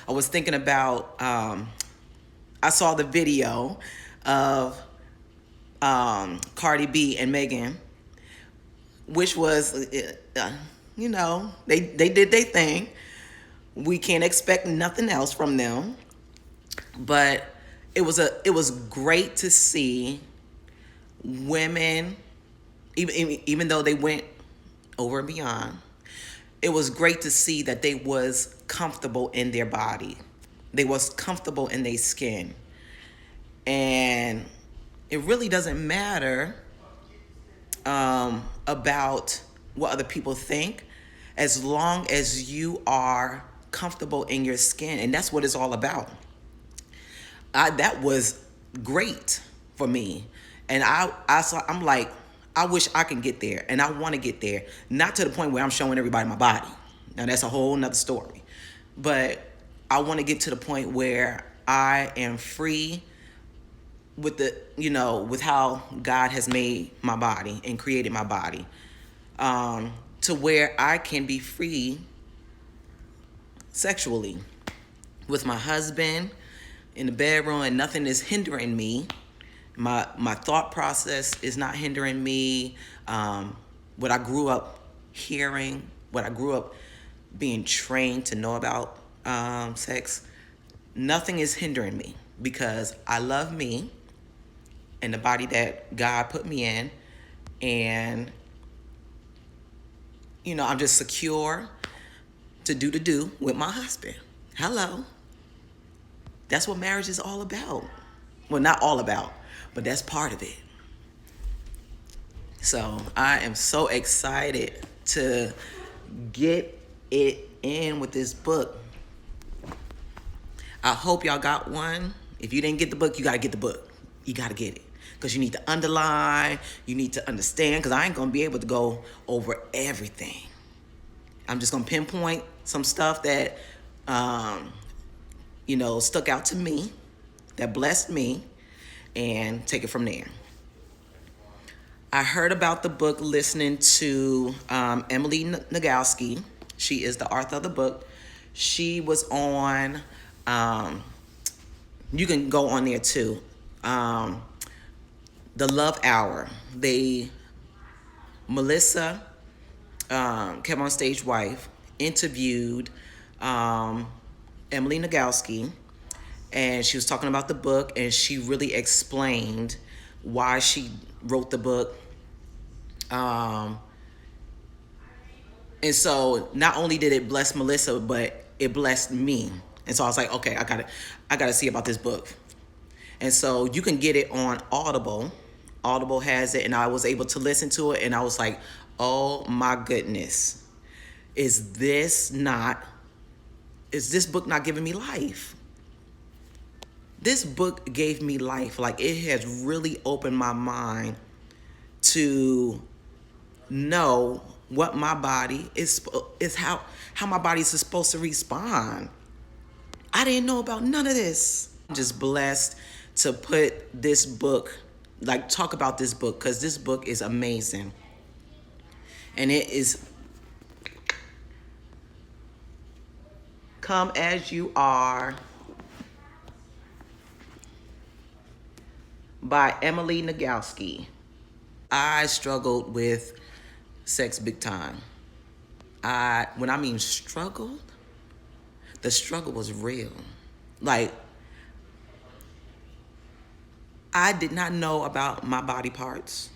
I was thinking about, I saw the video of Cardi B and Megan, which was, they did their thing. We can't expect nothing else from them. But it was great to see women, even though they went over and beyond. It was great to see that they was comfortable in their body. They was comfortable in their skin. And it really doesn't matter about what other people think, as long as you are comfortable in your skin. And that's what it's all about. That was great for me. And I'm like, I wish I can get there, and I want to get there. Not to the point where I'm showing everybody my body. Now that's a whole nother story. But I want to get to the point where I am free with with how God has made my body and created my body, to where I can be free sexually with my husband in the bedroom, and nothing is hindering me. My thought process is not hindering me. What I grew up hearing, what I grew up being trained to know about sex, nothing is hindering me, because I love me and the body that God put me in. And, I'm just secure to do with my husband. Hello. That's what marriage is all about. Well, not all about, but that's part of it. So I am so excited to get it in with this book. I hope y'all got one. If you didn't get the book, you got to get the book. You got to get it. Because you need to underline, you need to understand, because I ain't going to be able to go over everything. I'm just going to pinpoint some stuff that, stuck out to me, that blessed me, and take it from there. I heard about the book listening to Emily Nagoski. She is the author of the book. She was on, you can go on there too, The Love Hour. Melissa, Kevin on Stage wife, interviewed Emily Nagoski, and she was talking about the book, and she really explained why she wrote the book. And so not only did it bless Melissa, but it blessed me. And so I was like, okay, I gotta see about this book. And so you can get it on Audible. Audible has it, and I was able to listen to it, and I was like, oh my goodness. Is this book not giving me life? This book gave me life. Like, it has really opened my mind to know what my body is how my body is supposed to respond. I didn't know about none of this. I'm just blessed to put this book, talk about this book, because this book is amazing. And it is Come As You Are by Emily Nagoski. I struggled with sex big time. When I mean struggled, the struggle was real. Like, I did not know about my body parts.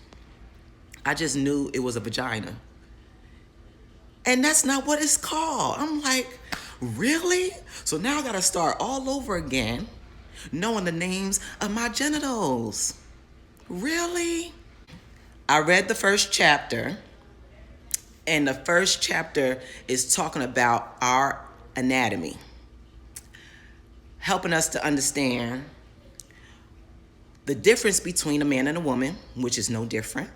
I just knew it was a vagina. And that's not what it's called. I'm like, really? So now I gotta start all over again, knowing the names of my genitals. Really? I read the first chapter, and the first chapter is talking about our anatomy, helping us to understand the difference between a man and a woman, which is no different.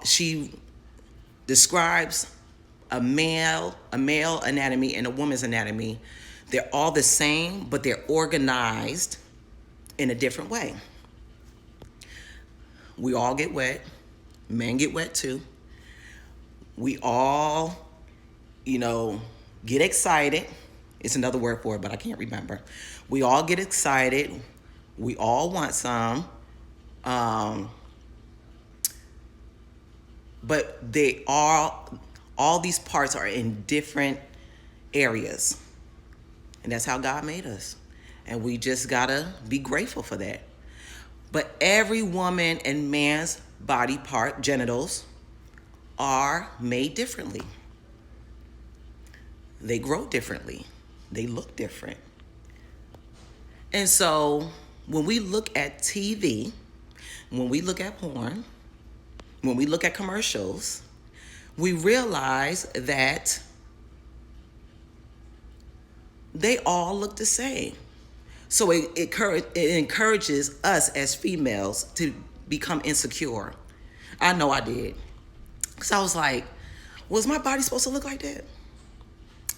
She describes a male anatomy and a woman's anatomy. They're all the same, but they're organized in a different way. We all get wet. Men get wet too. We all, get excited. It's another word for it, but I can't remember. We all get excited. We all want some. But all these parts are in different areas. And that's how God made us. And we just gotta be grateful for that. But every woman and man's body part, genitals, are made differently. They grow differently. They look different. And so when we look at TV, when we look at porn, when we look at commercials, we realize that they all look the same. So it encourages us as females to become insecure. I know I did. Because I was like, was my body supposed to look like that?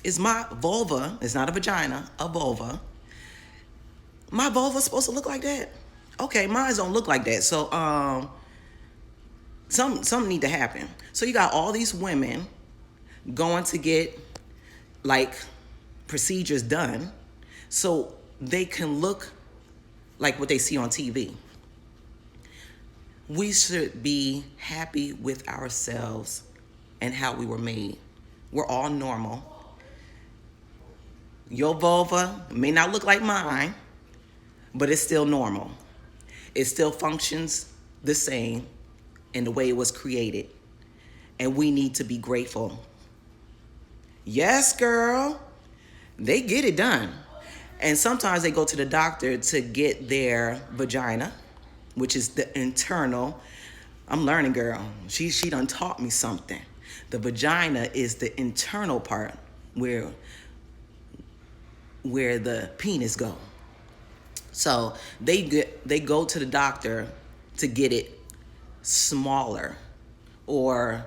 Is my vulva, it's not a vagina, a vulva, my vulva supposed to look like that? Okay, mine don't look like that. So something need to happen. So you got all these women going to get like procedures done so they can look like what they see on TV. We should be happy with ourselves and how we were made. We're all normal. Your vulva may not look like mine, but it's still normal. It still functions the same in the way it was created. And we need to be grateful. Yes, girl. They get it done. And sometimes they go to the doctor to get their vagina, which is the internal. I'm learning, girl. She done taught me something. The vagina is the internal part where the penis go. So they go to the doctor to get it smaller, or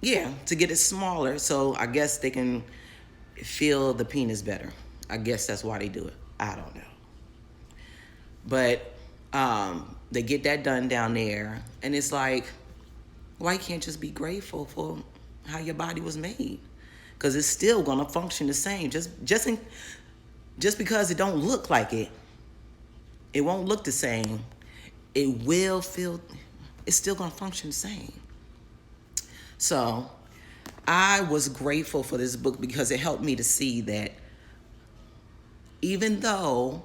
to get it smaller. So I guess they can feel the penis better. I guess that's why they do it. I don't know. But they get that done down there, and it's like, why can't you just be grateful for how your body was made? Because it's still gonna function the same. Just because it don't look like it, it won't look the same. It will feel. It's still gonna function the same. So I was grateful for this book because it helped me to see that even though,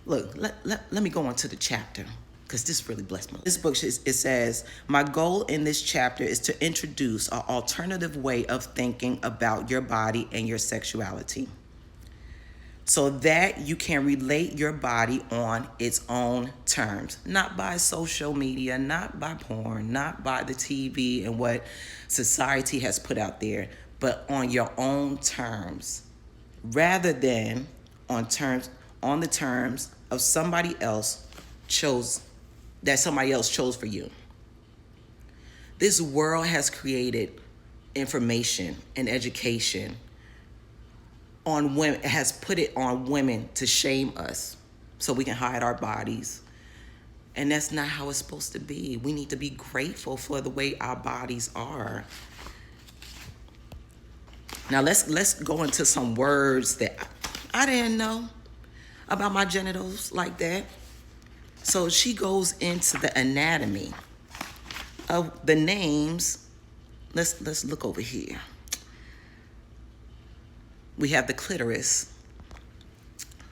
look, let me go on to the chapter because this really blessed me. This book, it says, my goal in this chapter is to introduce an alternative way of thinking about your body and your sexuality so that you can relate your body on its own terms, not by social media, not by porn, not by the TV and what society has put out there, but on your own terms, rather than on the terms of somebody else chose for you. This world has created information and education on women, has put it on women to shame us so we can hide our bodies. And that's not how it's supposed to be. We need to be grateful for the way our bodies are. Now let's go into some words that I didn't know about my genitals like that. So she goes into the anatomy of the names. Let's look over here. We have the clitoris.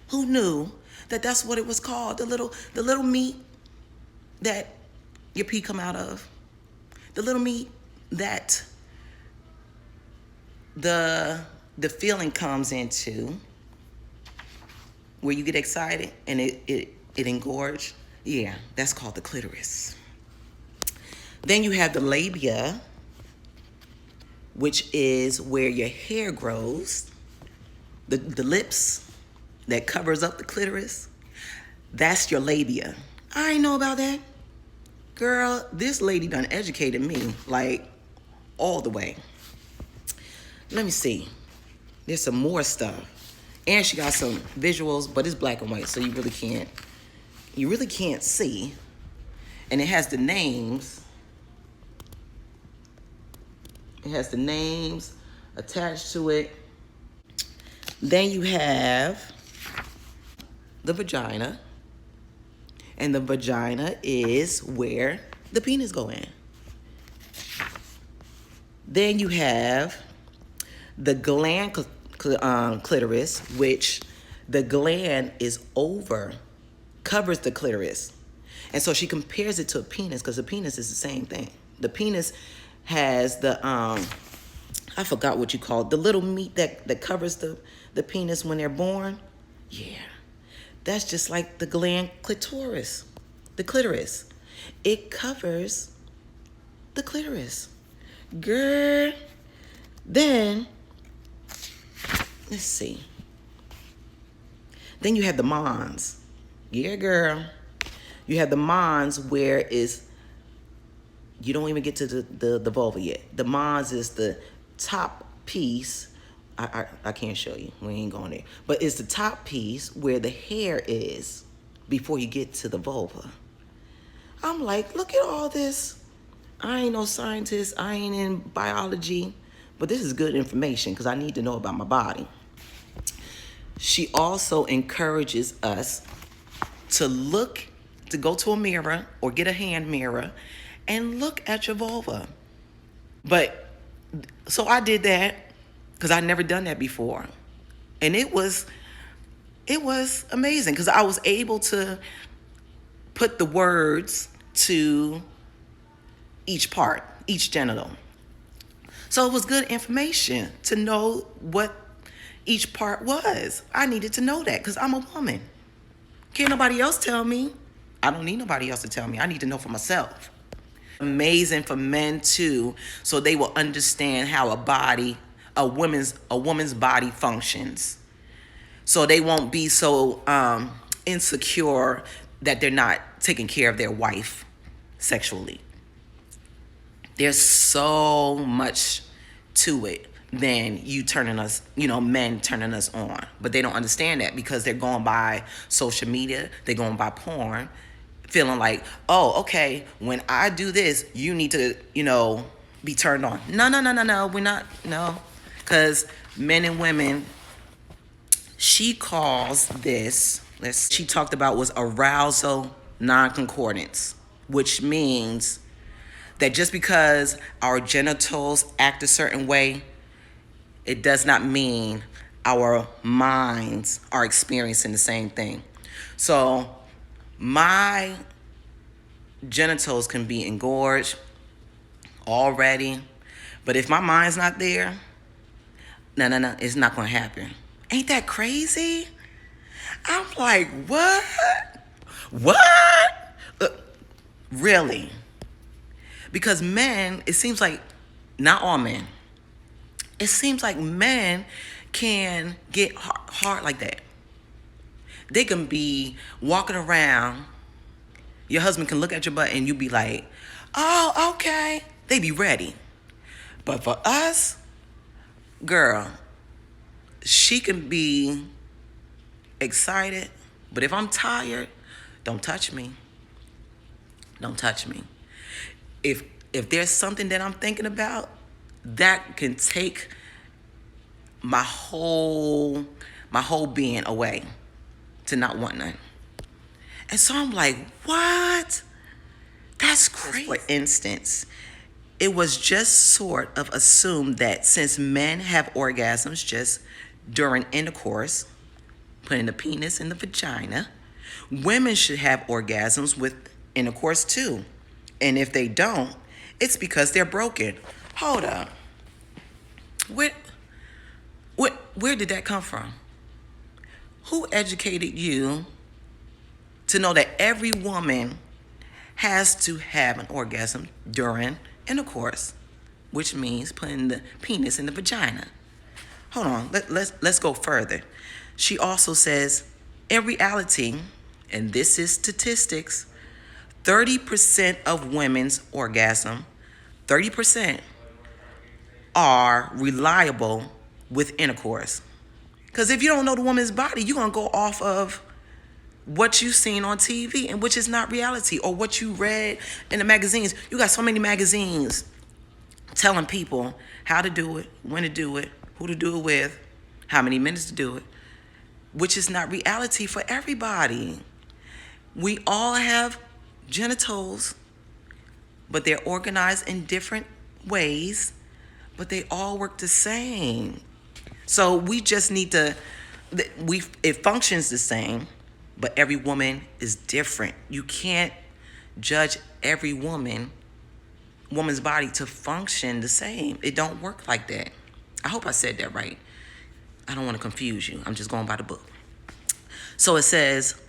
Who knew that that's what it was called? The little meat that your pee come out of. The little meat that the feeling comes into, where you get excited and it engorge. Yeah, that's called the clitoris. Then you have the labia, which is where your hair grows. The lips that covers up the clitoris, that's your labia. I ain't know about that. Girl, this lady done educated me, like, all the way. Let me see. There's some more stuff. And she got some visuals, but it's black and white, so you really can't see. And it has the names. It has the names attached to it. Then you have the vagina. And the vagina is where the penis go in. Then you have the gland clitoris, which the gland is over, covers the clitoris. And so she compares it to a penis because the penis is the same thing. The penis has the, I forgot what you call it, the little meat that covers the penis when they're born. Yeah, that's just like the gland clitoris, the clitoris. It covers the clitoris. Girl, then, let's see. Then you have the mons. Yeah, girl. You have the mons where you don't even get to the vulva yet. The mons is the top piece. I can't show you. We ain't going there. But it's the top piece where the hair is before you get to the vulva. I'm like, look at all this. I ain't no scientist. I ain't in biology. But this is good information because I need to know about my body. She also encourages us to go to a mirror or get a hand mirror and look at your vulva. But, so I did that because I'd never done that before. And it was amazing because I was able to put the words to each part, each genital. So it was good information to know what each part was. I needed to know that because I'm a woman. Can't nobody else tell me. I don't need nobody else to tell me. I need to know for myself. Amazing for men too, so they will understand how a woman's body functions. So they won't be so insecure that they're not taking care of their wife sexually. There's so much to it than you turning us, men turning us on. But they don't understand that because they're going by social media, they're going by porn, feeling like, oh, okay, when I do this, you need to, be turned on. No, we're not, no. Because men and women, she calls this, she talked about was arousal nonconcordance, which means that just because our genitals act a certain way, it does not mean our minds are experiencing the same thing. So my genitals can be engorged already, but if my mind's not there, no, it's not gonna happen. Ain't that crazy? I'm like, what? Really? Because men, it seems like, not all men, it seems like men can get hard like that. They can be walking around, your husband can look at your butt and you be like, oh, okay. They be ready. But for us, girl, she can be excited, but if I'm tired, don't touch me. Don't touch me. If there's something that I'm thinking about, that can take my whole being away to not want none. And so I'm like, what? That's crazy. For instance, it was just sort of assumed that since men have orgasms just during intercourse, putting the penis in the vagina, women should have orgasms with intercourse too. And if they don't, it's because they're broken. Hold up. Where did that come from? Who educated you to know that every woman has to have an orgasm during intercourse, which means putting the penis in the vagina? Hold on, let's go further. She also says, in reality, and this is statistics, 30% of women's orgasm, 30% are reliable with intercourse. Because if you don't know the woman's body, you're going to go off of what you've seen on TV, and which is not reality, or what you read in the magazines. You got so many magazines telling people how to do it, when to do it, who to do it with. how many minutes to do it, which is not reality for everybody. We all have genitals, but they're organized in different ways, but they all work the same. So we just need to, it functions the same, but every woman is different. You can't judge every woman's body to function the same. It don't work like that. I hope I said that right. I don't want to confuse you. I'm just going by the book. So it says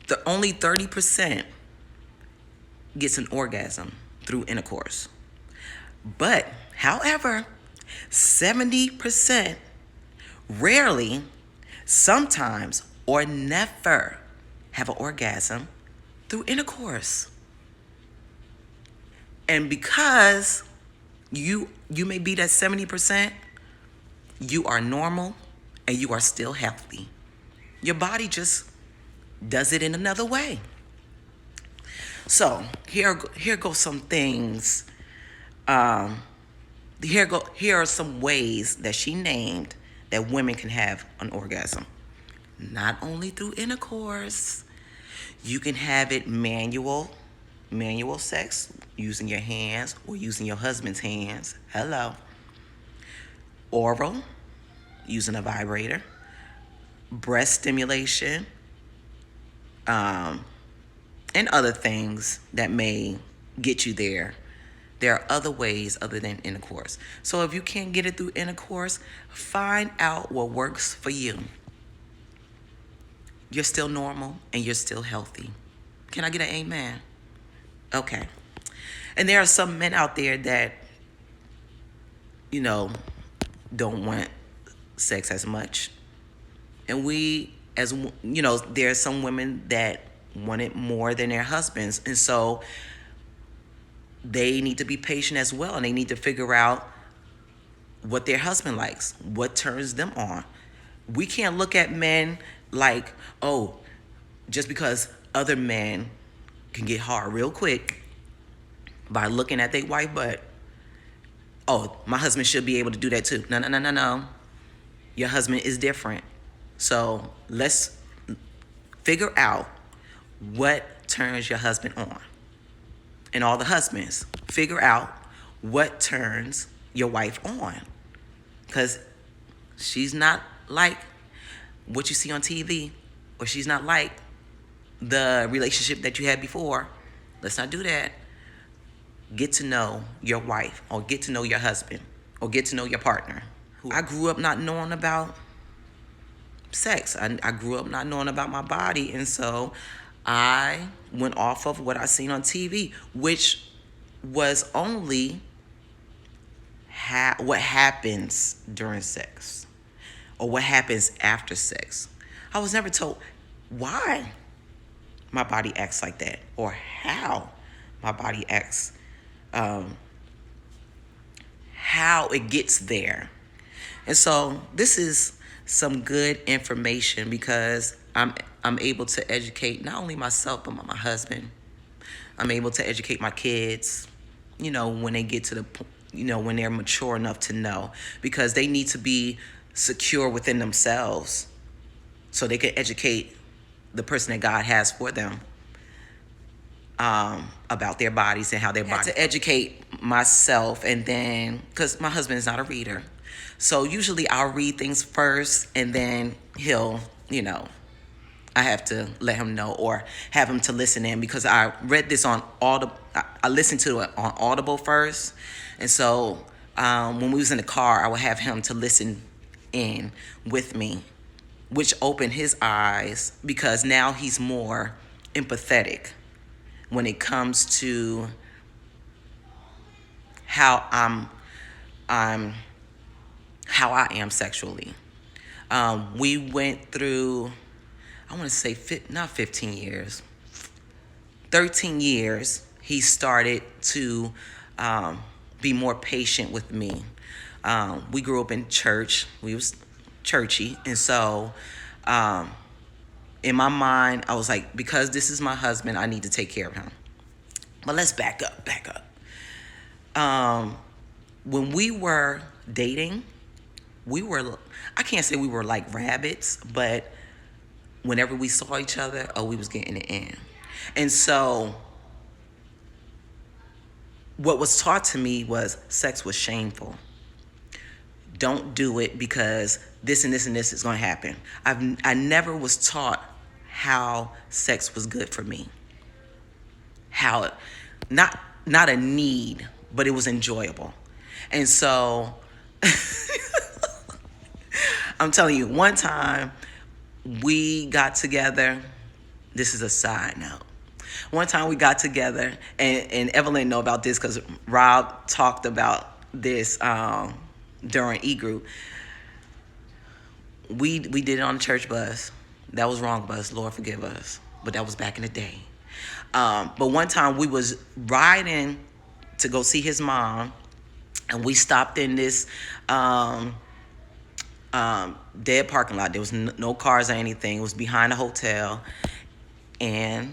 the only 30% gets an orgasm through intercourse. But, however, 70% rarely, sometimes, or never have an orgasm through intercourse. And because you may be that 70%, you are normal and you are still healthy. Your body just does it in another way. So here go some things. Here are some ways that she named that women can have an orgasm. Not only through intercourse, you can have it manual sex, using your hands or using your husband's hands. Hello. Oral, using a vibrator. Breast stimulation, and other things that may get you there. There are other ways other than intercourse. So if you can't get it through intercourse, find out what works for you. You're still normal and you're still healthy. Can I get an amen? Okay. And there are some men out there that, don't want sex as much. And there's some women that want it more than their husbands. And so they need to be patient as well. And they need to figure out what their husband likes, what turns them on. We can't look at men like, oh, just because other men can get hard real quick by looking at their wife butt, oh, my husband should be able to do that too. No. Your husband is different. So let's figure out what turns your husband on. And all the husbands, figure out what turns your wife on. Because she's not like what you see on TV, or she's not like the relationship that you had before. Let's not do that. Get to know your wife, or get to know your husband, or get to know your partner. I grew up not knowing about sex. I grew up not knowing about my body, and so I went off of what I seen on TV, which was only what happens during sex or what happens after sex. I was never told why my body acts like that or how my body acts, how it gets there. And so this is some good information because I'm able to educate not only myself, but my husband. I'm able to educate my kids, when they get to the, when they're mature enough to know, because they need to be secure within themselves so they can educate the person that God has for them about their bodies and how their bodies. I had to educate myself, and then, because my husband is not a reader, so usually I'll read things first, and then he'll, I have to let him know or have him to listen in, because I read this on Audible. I listened to it on Audible first. And so when we was in the car, I would have him to listen in with me, which opened his eyes, because now he's more empathetic when it comes to how I am sexually. We went through, I want to say not 15 years, 13 years, he started to be more patient with me. We grew up in church. We was churchy. And so in my mind, I was like, because this is my husband, I need to take care of him. But let's back up. When we were dating, we were, I can't say we were like rabbits, but whenever we saw each other, oh, we was getting it in. And so what was taught to me was sex was shameful. Don't do it because this and this and this is going to happen. I never was taught how sex was good for me. How it, not a need, but it was enjoyable. And so I'm telling you, one time we got together. This is a side note. One time we got together, and Evelyn know about this because Rob talked about this during E-Group. We did it on the church bus. That was wrong bus. Lord forgive us. But that was back in the day. But one time we was riding to go see his mom, and we stopped in this dead parking lot. There was no cars or anything. It was behind a hotel. And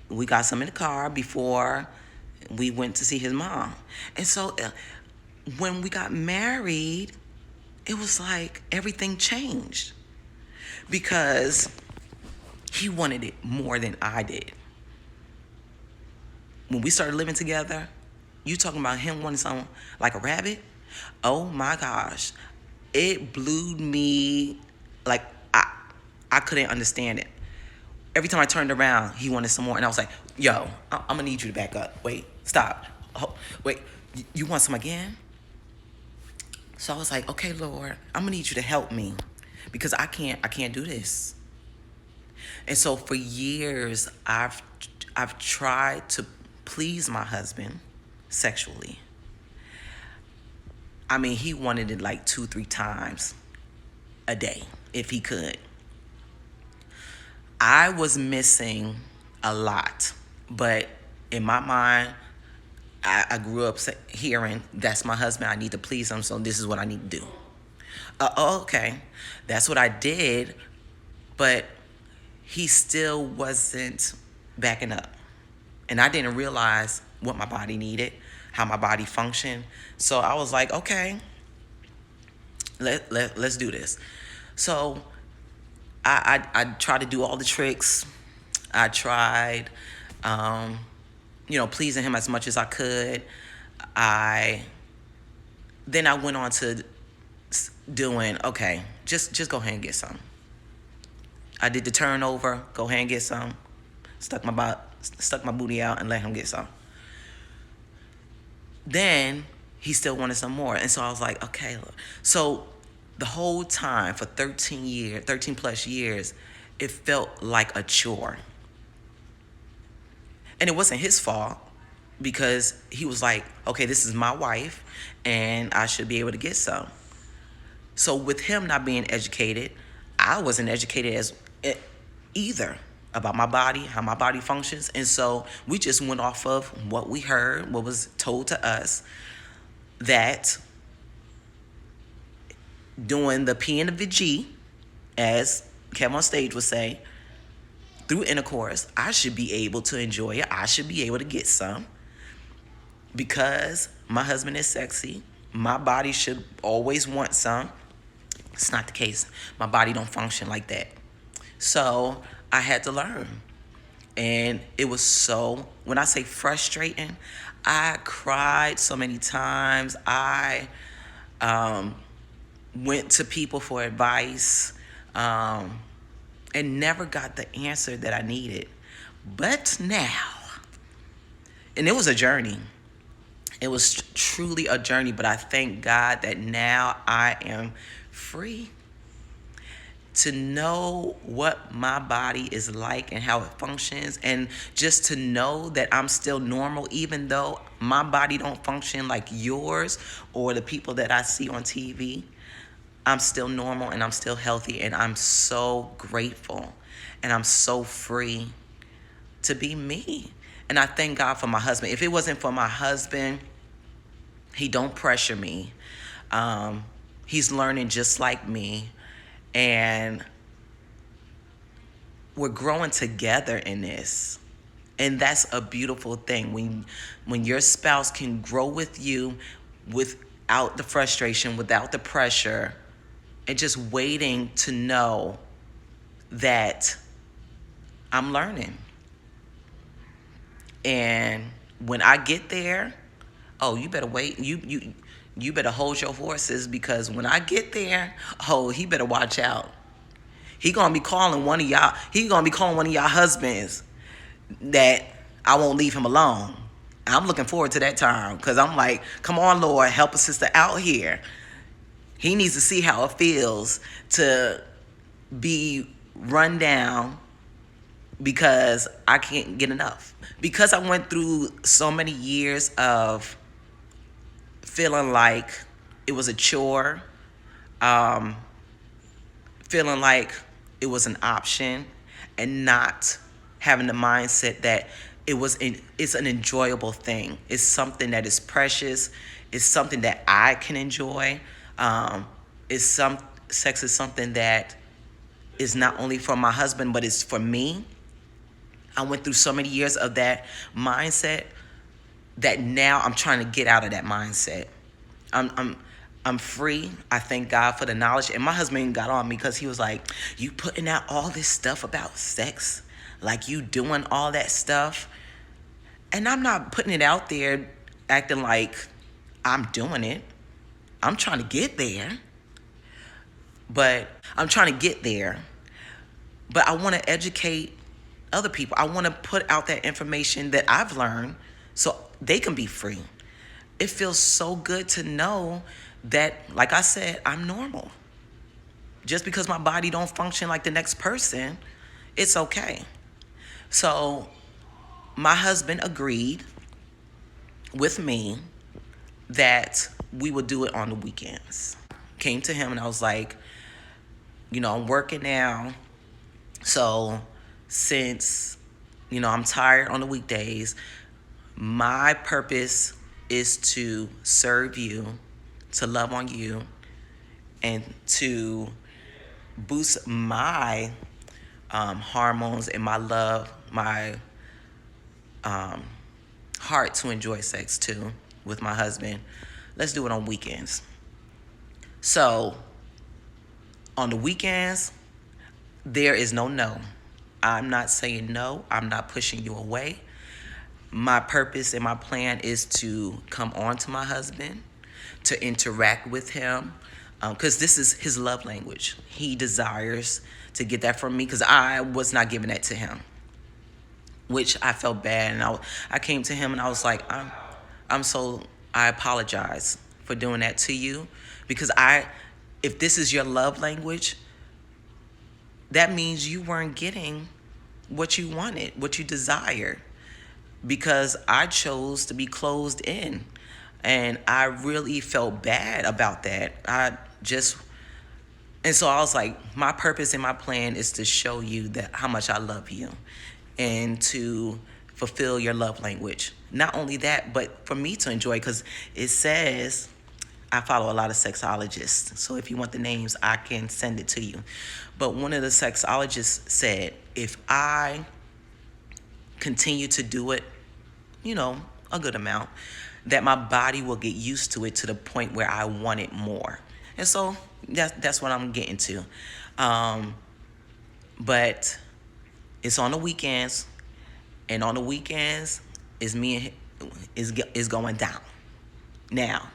we got some in the car before we went to see his mom. And so when we got married, it was like everything changed because he wanted it more than I did. When we started living together, you talking about him wanting something like a rabbit? Oh my gosh. It blew me, like I couldn't understand it. Every time I turned around, he wanted some more. And I was like, yo, I'm going to need you to back up. Wait, stop. Oh, wait, you want some again? So I was like, okay, Lord, I'm going to need you to help me because I can't do this. And so for years, I've tried to please my husband sexually. I mean, he wanted it like 2-3 times a day if he could. I was missing a lot, but in my mind, I grew up hearing, that's my husband, I need to please him, so this is what I need to do. Okay, that's what I did, but he still wasn't backing up. And I didn't realize what my body needed, how my body functioned. So I was like, okay, let's do this. So I tried to do all the tricks. I tried, pleasing him as much as I could. Then I went on to doing, okay, just go ahead and get some. I did the turnover, go ahead and get some. Stuck my booty out and let him get some. Then he still wanted some more. And so I was like, okay. So the whole time for 13 plus years, it felt like a chore. And it wasn't his fault because he was like, okay, this is my wife and I should be able to get some. So with him not being educated, I wasn't educated as either about my body, how my body functions. And so we just went off of what we heard, what was told to us, that doing the P and the VG, as Kev on stage would say, through intercourse, I should be able to enjoy it. I should be able to get some because my husband is sexy. My body should always want some. It's not the case. My body don't function like that. So I had to learn. And it was so, when I say frustrating, I cried so many times. I went to people for advice and never got the answer that I needed. But now, and it was a journey. It was truly a journey, but I thank God that now I am free to know what my body is like and how it functions, and just to know that I'm still normal even though my body don't function like yours or the people that I see on TV. I'm still normal and I'm still healthy, and I'm so grateful and I'm so free to be me. And I thank God for my husband. If it wasn't for my husband, he don't pressure me. He's learning just like me. And we're growing together in this. And that's a beautiful thing. When your spouse can grow with you without the frustration, without the pressure, and just waiting to know that I'm learning. And when I get there, oh, you better wait. You better hold your horses, because when I get there, oh, he better watch out. He gonna be calling one of y'all. He gonna be calling one of y'all husbands that I won't leave him alone. I'm looking forward to that time, because I'm like, come on, Lord, help a sister out here. He needs to see how it feels to be run down because I can't get enough. Because I went through so many years of feeling like it was a chore, um, feeling like it was an option, and not having the mindset that it's an enjoyable thing. It's something that is precious. It's something that I can enjoy. Sex is something that is not only for my husband, but it's for me. I went through so many years of that mindset that now I'm trying to get out of that mindset. I'm free. I thank God for the knowledge. And my husband got on me because he was like, you putting out all this stuff about sex? Like, you doing all that stuff? And I'm not putting it out there acting like I'm doing it. I'm trying to get there. But I want to educate other people. I want to put out that information that I've learned so they can be free. It feels so good to know that, like I said, I'm normal. Just because my body don't function like the next person, it's okay. So my husband agreed with me that we would do it on the weekends. Came to him and I was like, I'm working now. So since, I'm tired on the weekdays, my purpose is to serve you, to love on you, and to boost my hormones and my love, my heart to enjoy sex too with my husband. Let's do it on weekends. So on the weekends, there is no. I'm not saying no. I'm not pushing you away. My purpose and my plan is to come on to my husband, to interact with him, because this is his love language. He desires to get that from me because I was not giving that to him, which I felt bad. And I came to him and I was like, I apologize for doing that to you, because if this is your love language, that means you weren't getting what you wanted, what you desired, because I chose to be closed in. And I really felt bad about that. And so I was like, my purpose and my plan is to show you that how much I love you and to fulfill your love language. Not only that, but for me to enjoy, because it says, I follow a lot of sexologists. So if you want the names, I can send it to you. But one of the sexologists said, if I continue to do it, a good amount, that my body will get used to it to the point where I want it more. And so that's what I'm getting to. But it's on the weekends, and on the weekends is going down. Now,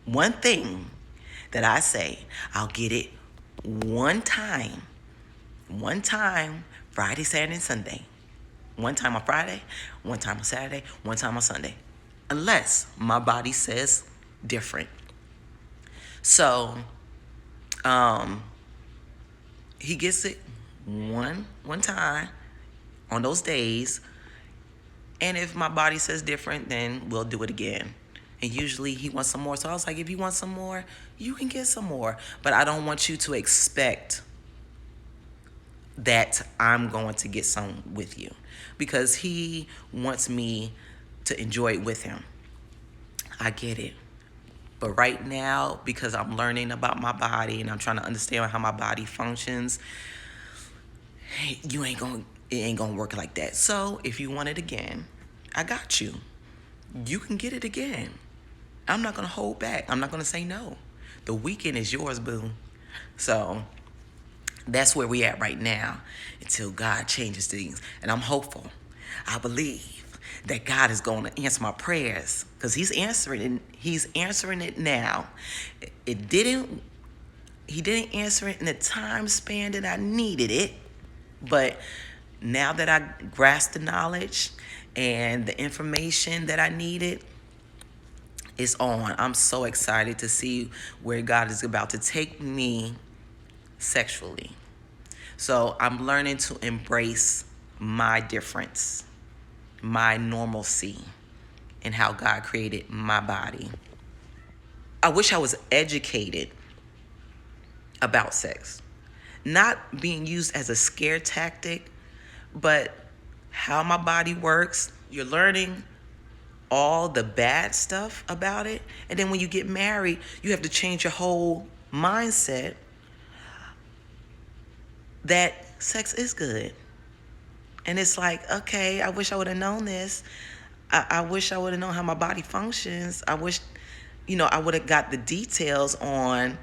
one thing that I say, I'll get it one time, Friday, Saturday, and Sunday. One time on Friday, one time on Saturday, one time on Sunday. Unless my body says different. So, he gets it one time on those days. And if my body says different, then we'll do it again. And usually he wants some more. So I was like, if you want some more, you can get some more. But I don't want you to expect that I'm going to get some with you, because he wants me to enjoy it with him. I get it. But right now, because I'm learning about my body and I'm trying to understand how my body functions, it ain't gonna work like that. So if you want it again, I got you. You can get it again. I'm not gonna hold back. I'm not gonna say no. The weekend is yours, boo. So that's where we at right now until God changes things. And I'm hopeful. I believe that God is going to answer my prayers because he's answering it. He's answering it now. It didn't, he didn't answer it in the time span that I needed it. But now that I grasped the knowledge and the information that I needed, it's on. I'm so excited to see where God is about to take me sexually. So I'm learning to embrace my difference, my normalcy, and how God created my body. I wish I was educated about sex, not being used as a scare tactic, but how my body works. You're learning all the bad stuff about it. And then when you get married, you have to change your whole mindset that sex is good. And it's like, okay, I wish I would have known this. I wish I would have known how my body functions. I wish, I would have got the details on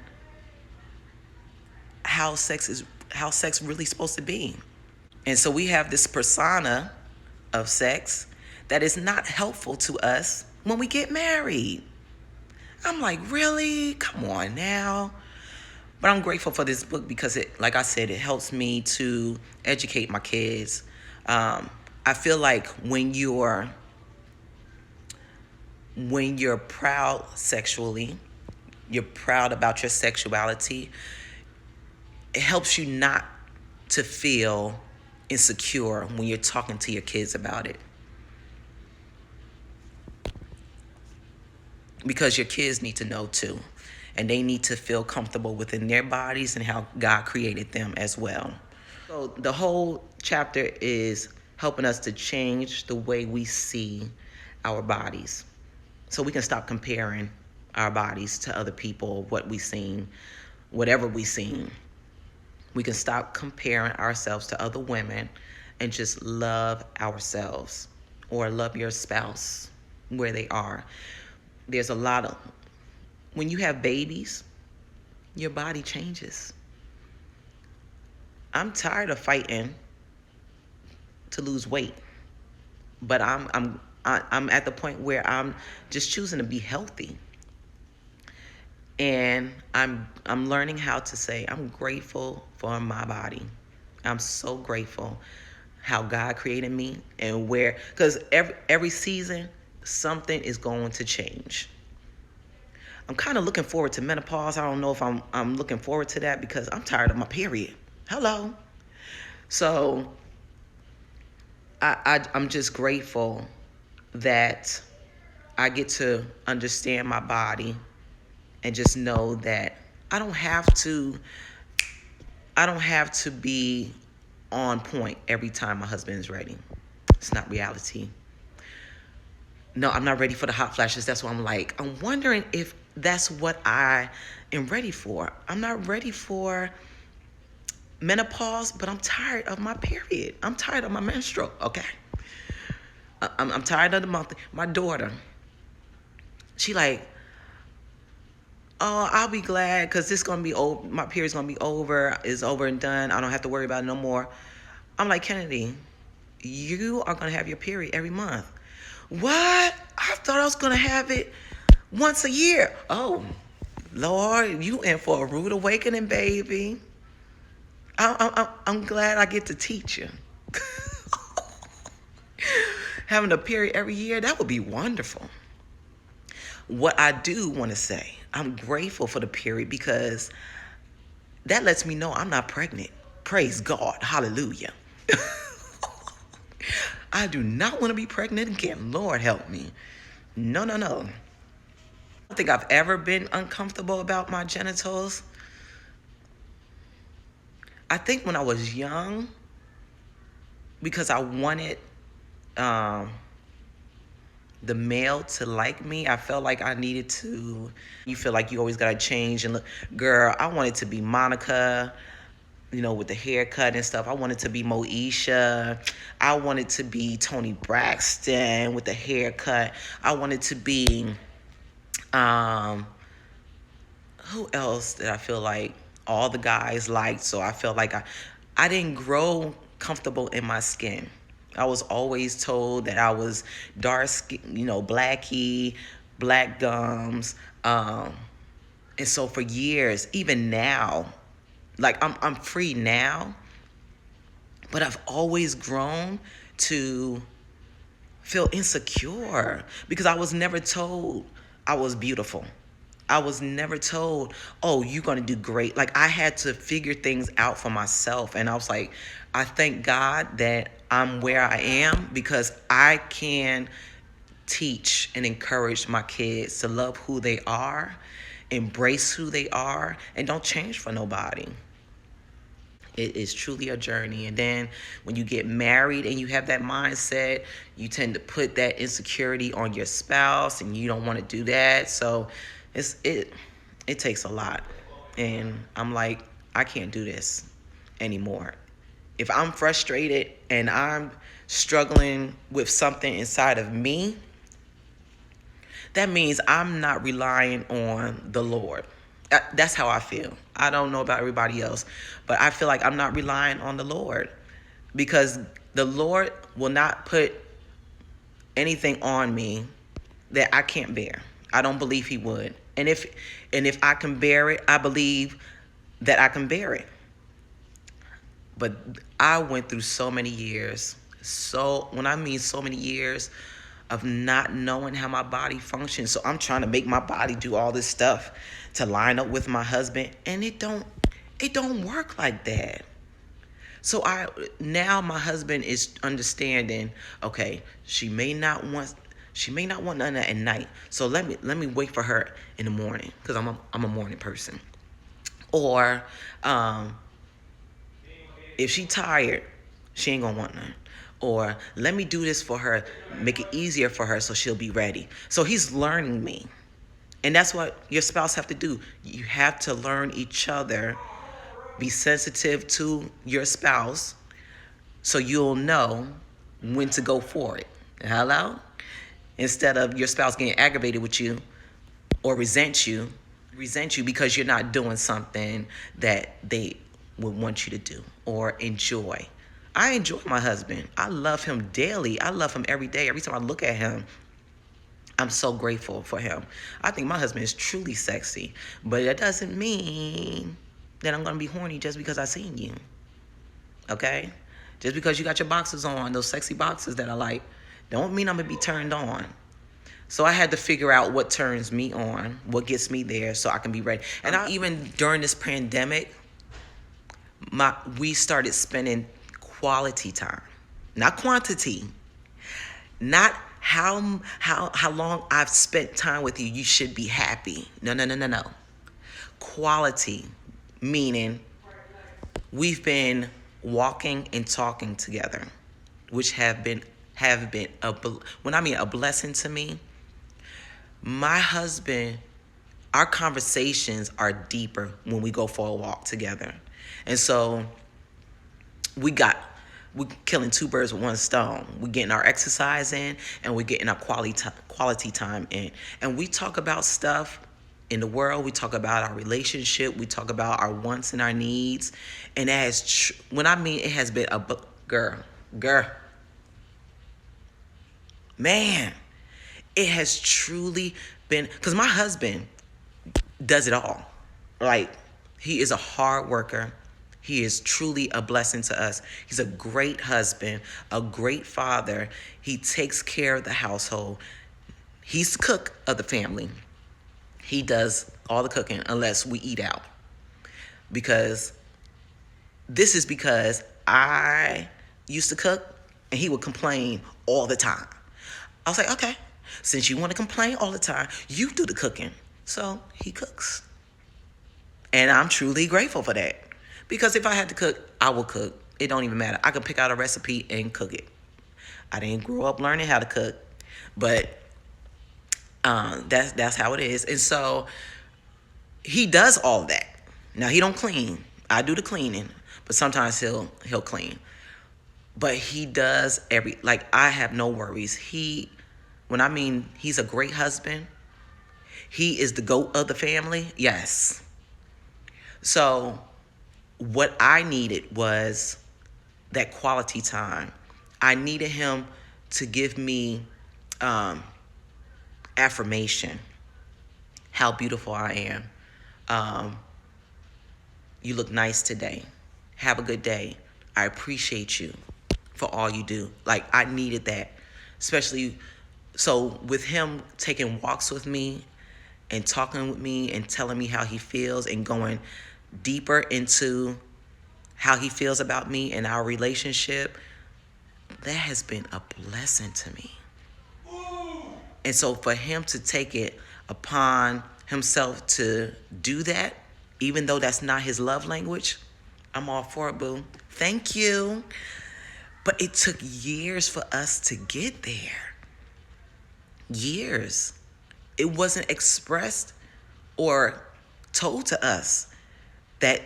how sex really supposed to be. And so we have this persona of sex that is not helpful to us when we get married. I'm like, really? Come on now. But I'm grateful for this book because it, like I said, it helps me to educate my kids. I feel like when you're proud sexually, you're proud about your sexuality, it helps you not to feel insecure when you're talking to your kids about it. Because your kids need to know too. And they need to feel comfortable within their bodies and how God created them as well. So the whole chapter is helping us to change the way we see our bodies. So we can stop comparing our bodies to other people, what we seen, whatever we seen. We can stop comparing ourselves to other women and just love ourselves or love your spouse where they are. There's a lot of, when you have babies, your body changes. I'm tired of fighting to lose weight, but I'm at the point where I'm just choosing to be healthy. And I'm learning how to say I'm grateful for my body. I'm so grateful how God created me and where, because every season something is going to change. I'm kind of looking forward to menopause. I don't know if I'm looking forward to that because I'm tired of my period. Hello. So I'm just grateful that I get to understand my body and just know that I don't have to be on point every time my husband is ready. It's not reality. No, I'm not ready for the hot flashes. That's why I'm like, I'm wondering if that's what I am ready for. I'm not ready for menopause, but I'm tired of my period. I'm tired of my menstrual, okay? I'm tired of the month. My daughter, she like, oh, I'll be glad because this going to be over. My period's going to be over. It's over and done. I don't have to worry about it no more. I'm like, Kennedy, you are going to have your period every month. What? I thought I was going to have it once a year. Oh, Lord, you in for a rude awakening, baby. I'm glad I get to teach you. Having a period every year, that would be wonderful. What I do want to say, I'm grateful for the period because that lets me know I'm not pregnant. Praise God. Hallelujah. I do not want to be pregnant again. Lord help me. No. I don't think I've ever been uncomfortable about my genitals. I think when I was young, because I wanted the male to like me, I felt like I needed to. You feel like you always gotta change and look. Girl, I wanted to be Monica, with the haircut and stuff. I wanted to be Moesha. I wanted to be Toni Braxton with the haircut. I wanted to be, who else did I feel like all the guys liked? So I felt like I didn't grow comfortable in my skin. I was always told that I was dark skin, blacky, black gums. And so for years, even now, like I'm free now, but I've always grown to feel insecure because I was never told I was beautiful. I was never told, oh, you're going to do great. Like, I had to figure things out for myself. And I was like, I thank God that I'm where I am because I can teach and encourage my kids to love who they are, embrace who they are, and don't change for nobody. It is truly a journey. And then when you get married and you have that mindset, you tend to put that insecurity on your spouse and you don't want to do that. So it takes a lot. And I'm like, I can't do this anymore. If I'm frustrated and I'm struggling with something inside of me, that means I'm not relying on the Lord. That's how I feel. I don't know about everybody else, but I feel like I'm not relying on the Lord because the Lord will not put anything on me that I can't bear. I don't believe he would. And if I can bear it, I believe that I can bear it. But I went through so many years. So when I mean so many years of not knowing how my body functions. So I'm trying to make my body do all this stuff to line up with my husband, and it don't work like that. So now my husband is understanding, okay, she may not want none at night. So let me wait for her in the morning because I'm a morning person. Or if she tired, she ain't gonna want none. Or let me do this for her, make it easier for her so she'll be ready. So he's learning me. And that's what your spouse have to do. You have to learn each other. Be sensitive to your spouse so you'll know when to go for it. Hello? Instead of your spouse getting aggravated with you or resent you because you're not doing something that they would want you to do or enjoy. I enjoy my husband. I love him daily. I love him every day. Every time I look at him, I'm so grateful for him. I think my husband is truly sexy, but that doesn't mean that I'm going to be horny just because I seen you. Okay? Just because you got your boxers on, those sexy boxers that I like, don't mean I'm going to be turned on. So I had to figure out what turns me on, what gets me there so I can be ready. And even during this pandemic, we started spending quality time, not quantity, not how long I've spent time with you. You should be happy. No. Quality, meaning we've been walking and talking together, which have been when I mean a blessing to me. My husband, our conversations are deeper when we go for a walk together. And so we're killing two birds with one stone. We're getting our exercise in and we're getting our quality time in. And we talk about stuff in the world. We talk about our relationship. We talk about our wants and our needs. And it has been girl, man, it has truly been, because my husband does it all. Like, he is a hard worker. He is truly a blessing to us. He's a great husband, a great father. He takes care of the household. He's the cook of the family. He does all the cooking unless we eat out. Because I used to cook and he would complain all the time. I was like, okay, since you want to complain all the time, you do the cooking. So he cooks. And I'm truly grateful for that. Because if I had to cook, I will cook. It don't even matter. I can pick out a recipe and cook it. I didn't grow up learning how to cook, but that's how it is. And so he does all that. Now he don't clean. I do the cleaning, but sometimes he'll clean. But he does I have no worries. He's a great husband. He is the GOAT of the family. Yes. So what I needed was that quality time. I needed him to give me affirmation, how beautiful I am. You look nice today. Have a good day. I appreciate you for all you do. Like, I needed that, especially so with him taking walks with me and talking with me and telling me how he feels and going deeper into how he feels about me and our relationship. That has been a blessing to me. And so for him to take it upon himself to do that, even though that's not his love language, I'm all for it, boo. Thank you. But it took years for us to get there. Years. It wasn't expressed or told to us that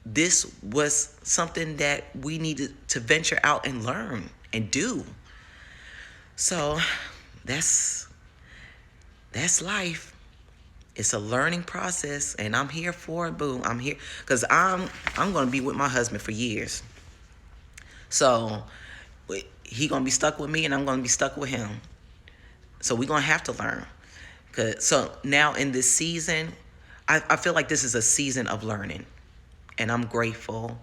this was something that we needed to venture out and learn and do. So that's life. It's a learning process, and I'm here for it, boo. I'm here because I'm gonna be with my husband for years. So he gonna be stuck with me, and I'm gonna be stuck with him. So we're gonna have to learn. So now in this season, I feel like this is a season of learning, and I'm grateful,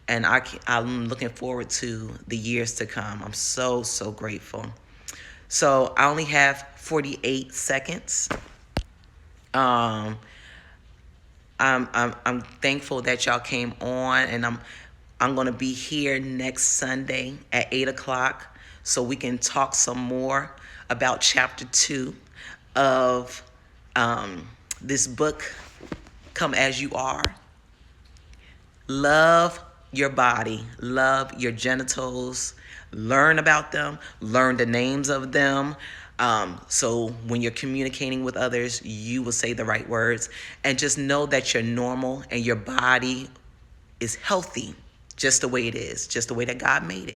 and I'm looking forward to the years to come. I'm so grateful. So I only have 48 seconds. I'm thankful that y'all came on, and I'm gonna be here next Sunday at 8:00, so we can talk some more about chapter 2 of this book, Come As You Are. Love your body, love your genitals, learn about them, learn the names of them. So when you're communicating with others, you will say the right words, and just know that you're normal and your body is healthy just the way it is, just the way that God made it.